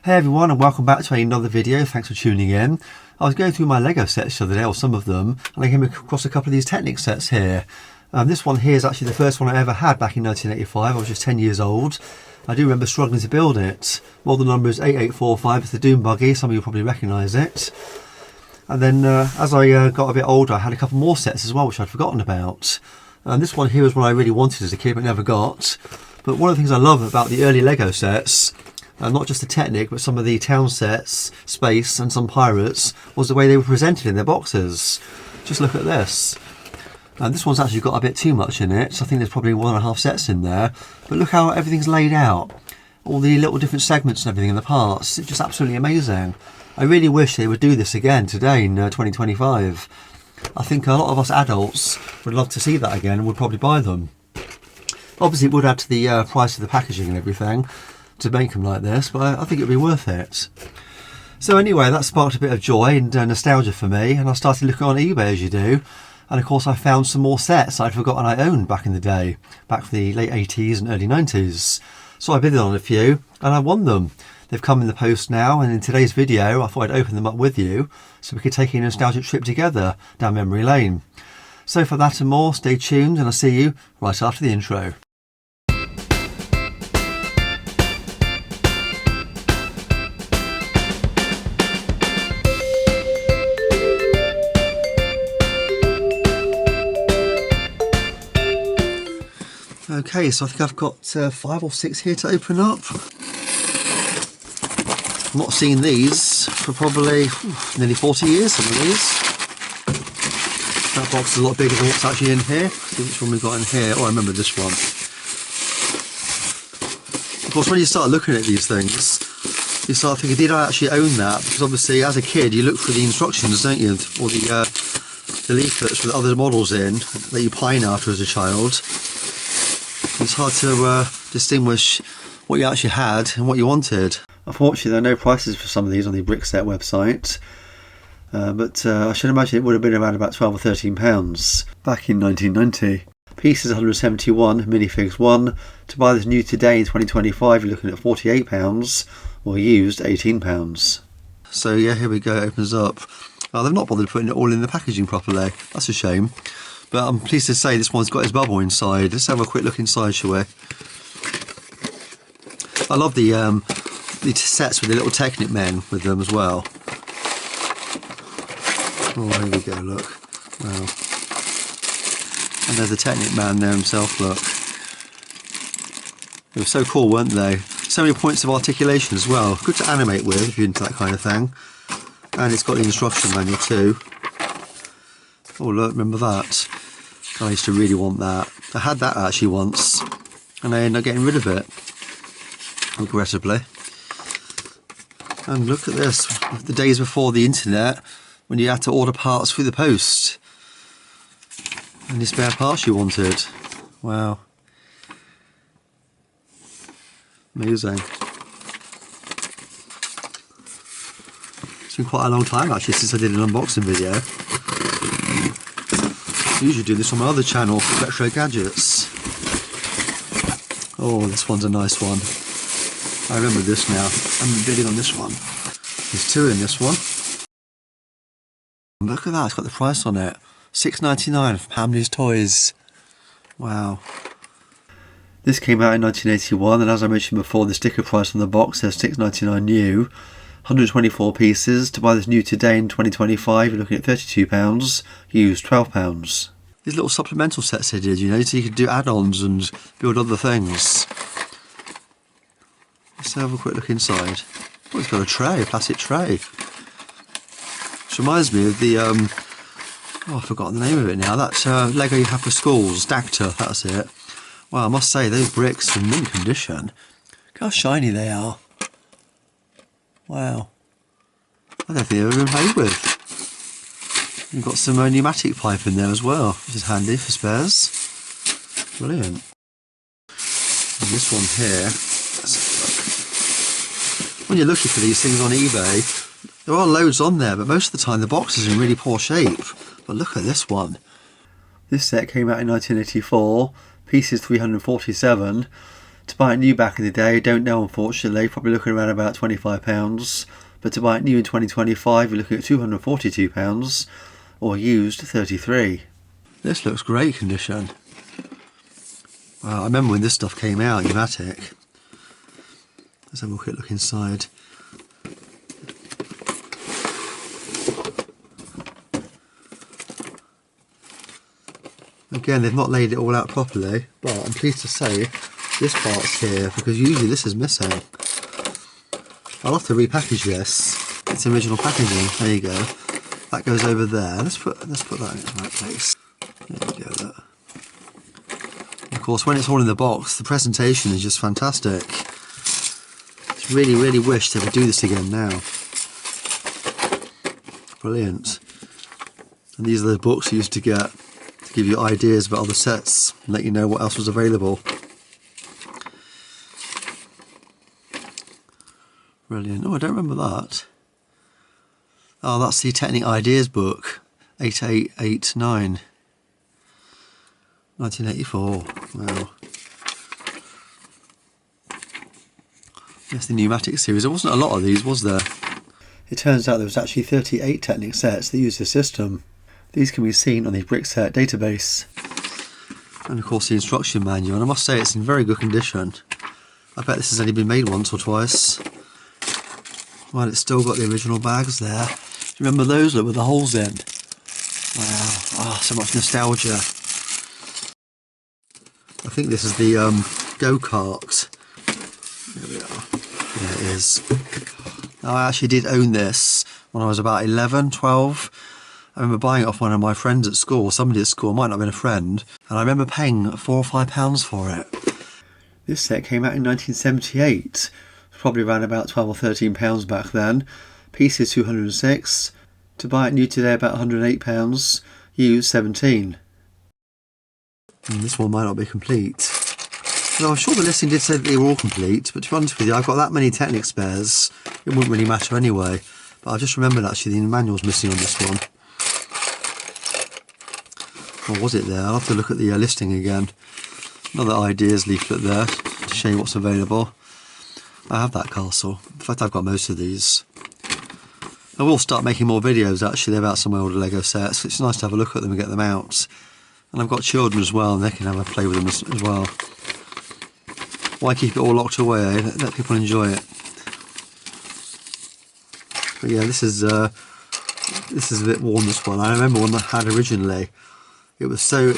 Hey everyone, and welcome back to another video. Thanks for tuning in. I was going through my Lego sets the other day, or some of them, and I came across a couple of these Technic sets here. This one here is actually the first one I ever had back in 1985. I was just 10 years old. I do remember struggling to build it. Model number is 8845. It's the Doom Buggy. Some of you will probably recognise it. And then as I got a bit older, I had a couple more sets as well, which I'd forgotten about. And this one here was one I really wanted as a kid but never got. But one of the things I love about the early Lego sets, not just the Technic, but some of the town sets, Space and some Pirates, was the way they were presented in their boxes. Just look at this. And this one's actually got a bit too much in it, so I think there's probably 1.5 sets in there. But look how everything's laid out. All the little different segments and everything in the parts. It's just absolutely amazing. I really wish they would do this again today in 2025. I think a lot of us adults would love to see that again and would probably buy them. Obviously it would add to the price of the packaging and everything to make them like this, but I think it'd be worth it. So anyway, that sparked a bit of joy and nostalgia for me, and I started looking on eBay as you do, and of course I found some more sets I'd forgotten I owned back in the day, back for the late 80s and early 90s. So I bid on a few and I won them. They've come in the post now, and in today's video I thought I'd open them up with you so we could take a nostalgic trip together down memory lane. So for that and more, stay tuned and I'll see you right after the intro. Okay, so I think I've got 5 or 6 here to open up. I've not seen these for probably nearly 40 years, some of these. That box is a lot bigger than what's actually in here. Let's see which one we've got in here. Oh, I remember this one. Of course, when you start looking at these things, you start thinking, did I actually own that? Because obviously, as a kid, you look for the instructions, don't you? Or the leaflets with other models in that you pine after as a child. It's hard to distinguish what you actually had and what you wanted. Unfortunately, there are no prices for some of these on the Brickset website, but I should imagine it would have been around about £12 or £13 back in 1990. Pieces 171, minifigs 1. To buy this new today in 2025, you're looking at £48, or used £18. So yeah, here we go, it opens up. Oh, they've not bothered putting it all in the packaging properly. That's a shame. But I'm pleased to say this one's got his bubble inside. Let's have a quick look inside, shall we? I love the sets with the little Technic men with them as well. Oh, here we go, look. Wow. And there's the Technic man there himself, look. They were so cool, weren't they? So many points of articulation as well. Good to animate with if you're into that kind of thing. And it's got the instruction manual too. Oh look, remember that? I used to really want that. I had that actually once, and I ended up getting rid of it, regrettably. And look at this, the days before the internet, when you had to order parts through the post. Any spare parts you wanted. Wow. Amazing. It's been quite a long time actually since I did an unboxing video. I usually do this on my other channel, Retro Gadgets. Oh, this one's a nice one. I remember this now. I'm bidding on this one. There's 2 in this one. Look at that, it's got the price on it. $6.99 from Hamley's Toys. Wow. This came out in 1981, and as I mentioned before, the sticker price on the box says $6.99 new. 124 pieces. To buy this new today in 2025, you're looking at £32, used £12. These little supplemental sets they did, you know, so you could do add-ons and build other things. Let's have a quick look inside. Oh, it's got a tray, a plastic tray. Which reminds me of the, oh, I've forgotten the name of it now. That's Lego you have for schools, Dacta, that's it. Wow, I must say, those bricks are in mint condition. Look how shiny they are. Wow, I don't think they've ever been played with. You've got some pneumatic pipe in there as well, which is handy for spares. Brilliant. And this one here, let's have a look. When you're looking for these things on eBay, there are loads on there, but most of the time the box is in really poor shape. But look at this one. This set came out in 1984, pieces 347. To buy it new back in the day, don't know unfortunately, probably looking around about £25. But to buy it new in 2025, you're looking at £242, or used £33. This looks great condition. Wow, I remember when this stuff came out, Pneumatic. Let's have a quick look inside. Again, they've not laid it all out properly, but I'm pleased to say this part's here, because usually this is missing. I'll have to repackage this. It's original packaging. There you go. That goes over there. Let's put that in the right place. There we go. Look. Of course, when it's all in the box, the presentation is just fantastic. Just really wish they would do this again now. Brilliant. And these are the books you used to get to give you ideas about other sets and let you know what else was available. Brilliant. Oh, I don't remember that. Oh, that's the Technic Ideas book, 8889. 1984. Wow. Yes, the Pneumatic series. There wasn't a lot of these, was there? It turns out there was actually 38 Technic sets that use the system. These can be seen on the Brickset database. And of course the instruction manual, and I must say it's in very good condition. I bet this has only been made once or twice. Well, it's still got the original bags there. Do you remember those? Look, with the holes in. Wow, oh, so much nostalgia. I think this is the go-kart. There we are. There it is. Now, I actually did own this when I was about 11, 12. I remember buying it off one of my friends at school, somebody at school, might not have been a friend, and I remember paying £4 or £5 for it. This set came out in 1978, probably around about £12 or £13 back then. Pieces 206. To buy it new today, about £108. Used 17. And this one might not be complete. Well, I'm sure the listing did say that they were all complete, but to be honest with you, I've got that many Technic spares, it wouldn't really matter anyway. But I just remembered actually the manual's missing on this one. Or was it there? I'll have to look at the listing again. Another ideas leaflet there to show you what's available. I have that castle. In fact, I've got most of these. I will start making more videos actually about some older Lego sets. It's nice to have a look at them and get them out. And I've got children as well, and they can have a play with them as well. Why keep it all locked away, eh? Let people enjoy it. But yeah, this is a bit worn, this one. I remember one that I had originally. It'd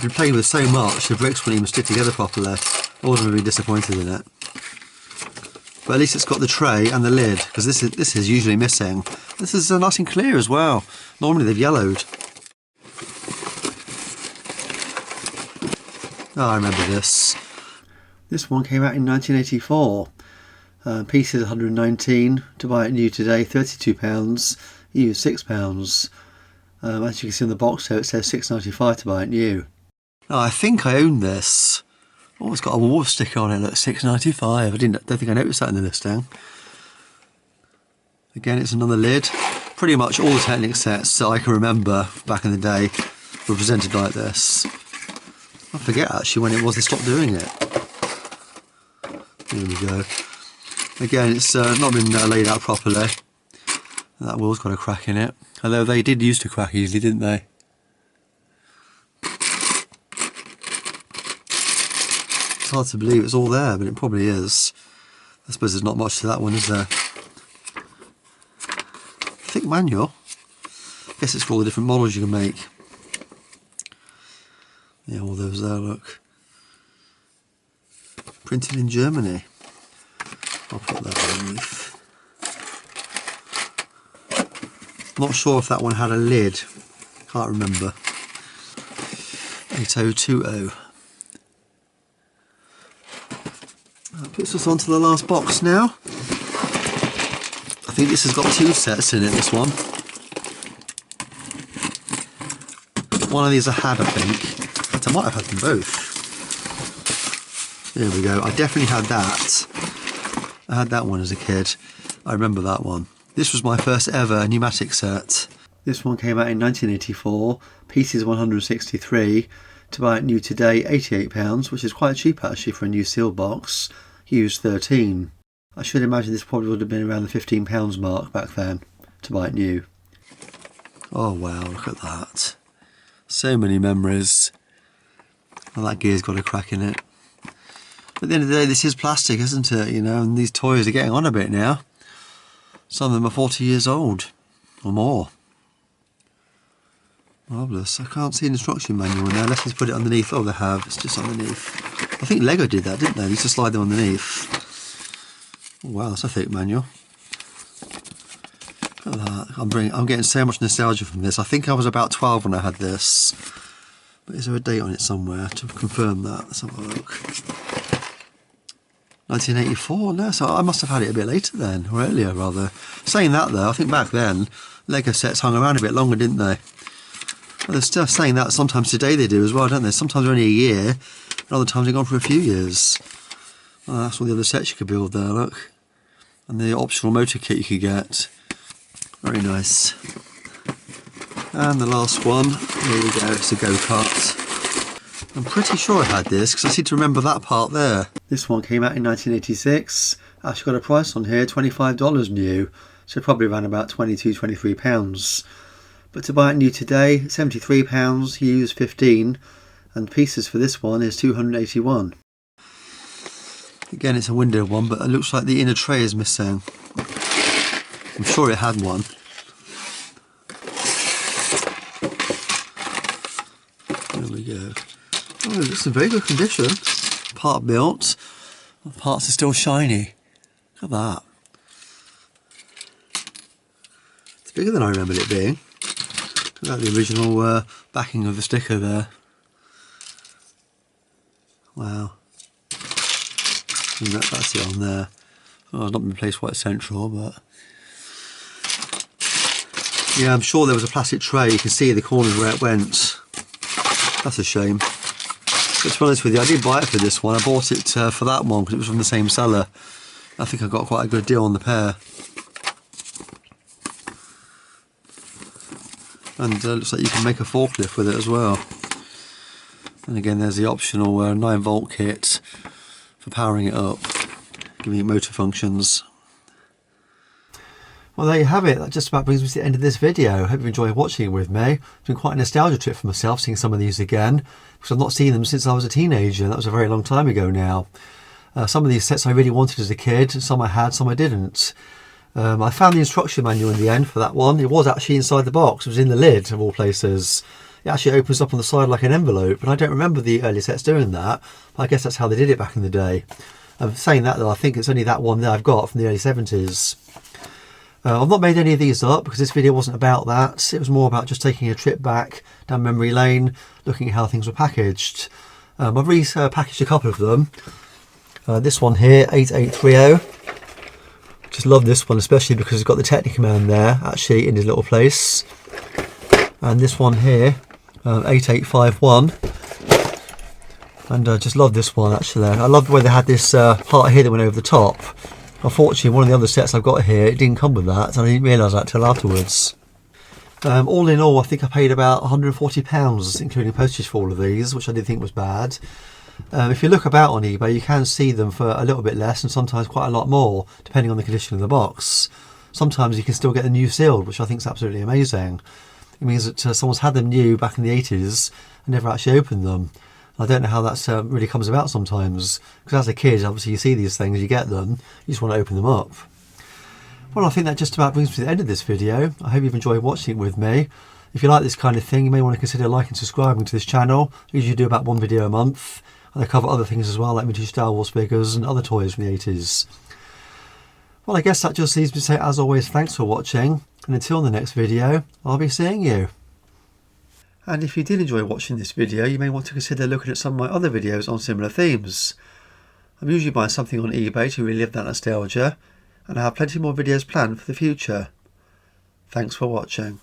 been played with so much, the bricks wouldn't even stick together properly. I wasn't really disappointed in it. But at least it's got the tray and the lid, because this is usually missing. This is nice and clear as well. Normally they've yellowed. Oh, I remember this. This one came out in 1984. Pieces 119. To buy it new today, £32. Used £6. As you can see on the box here, it says £6.95 to buy it new. Oh, I think I own this. Oh, it's got a wolf sticker on it. Look, £6.95. I don't think I noticed that in the listing. Again, it's another lid. Pretty much all the Technic sets that I can remember back in the day were presented like this. I forget actually when it was they stopped doing it. There we go. Again, it's not been laid out properly. That wheel's got a crack in it. Although they did used to crack easily, didn't they? It's hard to believe it's all there, but it probably is. I suppose there's not much to that one, is there? Thick manual. I guess it's for all the different models you can make. Yeah, all those there, look. Printed in Germany. I'll put that underneath. Not sure if that one had a lid. Can't remember. 8020. That puts us onto the last box now. I think this has got two sets in it, this one. One of these I had, I think. But I might have had them both. There we go. I definitely had that. I had that one as a kid. I remember that one. This was my first ever Pneumatic set. This one came out in 1984. Pieces 163. To buy it new today, £88, which is quite cheap actually for a new sealed box. used 13. I should imagine this probably would have been around the £15 mark back then to buy it new. Oh wow, look at that. So many memories. Well, that gear's got a crack in it. But at the end of the day, this is plastic, isn't it? You know, and these toys are getting on a bit now. Some of them are 40 years old or more. Marvellous. I can't see an instruction manual now, unless he's put it underneath. Oh, they have. It's just underneath. I think Lego did that, didn't they? They used to slide them underneath. Oh, wow, that's a thick manual. Look at that. I'm getting so much nostalgia from this. I think I was about 12 when I had this. But is there a date on it somewhere to confirm that? Let's have a look. 1984? No, so I must have had it a bit later then, or earlier rather. Saying that though, I think back then, Lego sets hung around a bit longer, didn't they? Well, they're still saying that sometimes today they do as well, don't they? Sometimes only a year, and other times they've gone for a few years. Oh, that's all the other sets you could build there, look. And the optional motor kit you could get. Very nice. And the last one, here we go, it's a go-kart. I'm pretty sure I had this, because I seem to remember that part there. This one came out in 1986. Actually got a price on here, $25 new. So probably around about £22, £23. But to buy it new today, £73, used 15. And pieces for this one is 281. Again, it's a window one, but it looks like the inner tray is missing. I'm sure it had one. There we go. Oh, it's in very good condition. Part built. The parts are still shiny. Look at that. It's bigger than I remembered it being. Look at the original backing of the sticker there. Wow. And that's it on there. Oh, it's not been placed quite central, but yeah, I'm sure there was a plastic tray. You can see the corners where it went. That's a shame. But to be honest with you, I did buy it for this one. I bought it for that one because it was from the same seller. I think I got quite a good deal on the pair. And looks like you can make a forklift with it as well. And again, there's the optional 9-volt kit for powering it up, giving it motor functions. Well, there you have it. That just about brings me to the end of this video. I hope you enjoyed watching it with me. It's been quite a nostalgia trip for myself, seeing some of these again, because I've not seen them since I was a teenager. That was a very long time ago now. Some of these sets I really wanted as a kid, some I had, some I didn't. I found the instruction manual in the end for that one. It was actually inside the box. It was in the lid, of all places. It actually opens up on the side like an envelope, and I don't remember the early sets doing that. But I guess that's how they did it back in the day. Saying that though, I think it's only that one that I've got from the early 70s. I've not made any of these up because this video wasn't about that. It was more about just taking a trip back down memory lane, looking at how things were packaged. I've repackaged a couple of them. This one here, 8830. Just love this one, especially because it's got the Technic man there, actually in his little place. And this one here, 8851. And I just love this one, actually. I love the way they had this part here that went over the top. Unfortunately, one of the other sets I've got here, it didn't come with that, and I didn't realise that till afterwards. All in all, I think I paid about £140, including postage for all of these, which I didn't think was bad. If you look about on eBay, you can see them for a little bit less and sometimes quite a lot more, depending on the condition of the box. Sometimes you can still get them new sealed, which I think is absolutely amazing. It means that someone's had them new back in the 80s and never actually opened them. I don't know how that really comes about sometimes, because as a kid, obviously you see these things, you get them, you just want to open them up. Well, I think that just about brings me to the end of this video. I hope you've enjoyed watching it with me. If you like this kind of thing, you may want to consider liking and subscribing to this channel. I usually do about one video a month, and I cover other things as well, like vintage Star Wars figures and other toys from the 80s. Well, I guess that just leaves me to say, as always, thanks for watching, and until the next video, I'll be seeing you. And if you did enjoy watching this video, you may want to consider looking at some of my other videos on similar themes. I'm usually buying something on eBay to relive that nostalgia, and I have plenty more videos planned for the future. Thanks for watching.